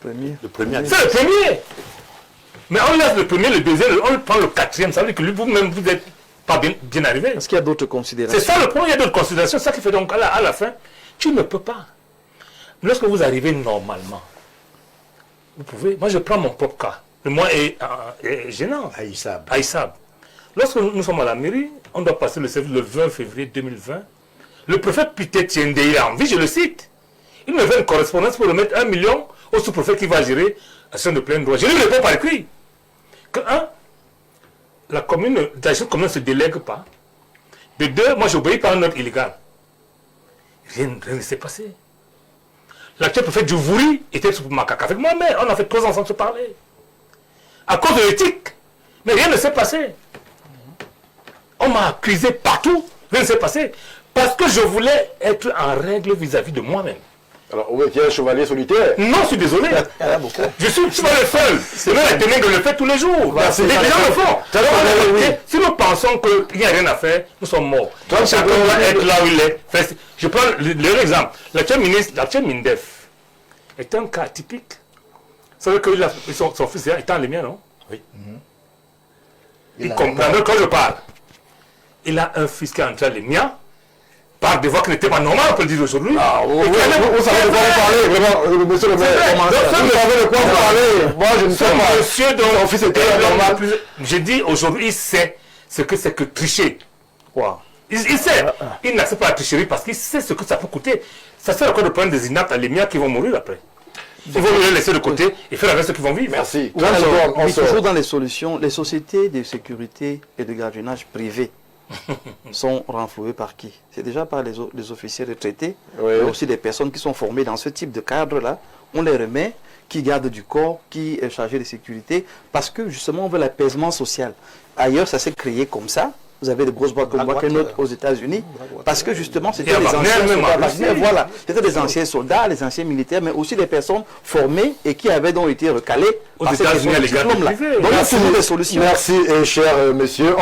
Le premier. C'est le premier. Mais on laisse le premier, le deuxième, on prend le quatrième. Ça veut dire que vous-même, vous n'êtes pas bien arrivé. Est-ce qu'il y a d'autres considérations? C'est ça le point, il y a d'autres considérations. C'est ça qui fait donc à la fin, tu ne peux pas. Lorsque vous arrivez normalement, vous pouvez. Moi, je prends mon propre cas. Le moi est gênant. Aïssab. Lorsque nous sommes à la mairie, on doit passer le service le 20 février 2020. Le préfet Pité Tiende, il a envie, je le cite. Il me fait une correspondance pour remettre 1 million au sous-préfet qui va gérer la chaîne de plein droit. Je lui réponds par écrit. Que la commune ne se délègue pas. De deux, moi j'obéis par un ordre illégal. Rien ne s'est passé. L'actuel préfet Djouvouri était sur Macaque avec moi, mais on a fait 3 ans sans se parler. À cause de l'éthique. Mais rien ne s'est passé. On m'a accusé partout. Rien ne s'est passé. Parce que je voulais être en règle vis-à-vis de moi-même. Alors, vous étiez un chevalier solitaire. Non, je suis désolé. Je suis pas le seul. C'est même la tenue de le faire tous les jours. Les gens le font. Si nous pensons qu'il n'y a rien à faire, nous sommes morts. Chacun doit être là où il est. Je prends leur exemple. L'actuel ministre, l'actuel Mindef, est un cas typique. Ça veut dire que son fils étant les miens, non? Oui. Il comprendra quand je parle. Il a un fils qui est entre les miens. Par des voix qui n'étaient pas normales, on peut le dire aujourd'hui. Vous savez de quoi vous parlez, vraiment, monsieur le maire. Vous savez de quoi vous parlez. Moi, je ne sais pas. Monsieur dont son fils était normal. J'ai dit aujourd'hui, il sait ce que c'est que tricher. Wow. Il sait. Il n'accepte pas la tricherie parce qu'il sait ce que ça peut coûter. Ça sert à quoi de prendre des inaptes à les miens qui vont mourir après. Il faut les laisser de côté et faire avec ceux qui vont vivre. Merci. Mais toujours dans les solutions, les sociétés de sécurité et de gardiennage privées sont renflouées par qui? C'est déjà par les officiers retraités, mais aussi des personnes qui sont formées dans ce type de cadre-là. On les remet, qui gardent du corps, qui est chargé de sécurité, parce que justement on veut l'apaisement social. Ailleurs, ça s'est créé comme ça. Vous avez des grosses boîtes comme Wagner aux États-Unis, parce que justement c'était des anciens soldats. Voilà, c'était des anciens soldats, les anciens militaires, mais aussi des personnes formées et qui avaient donc été recalées aux États-Unis, les gars. Donc il y a toujours des solutions. Merci, cher monsieur.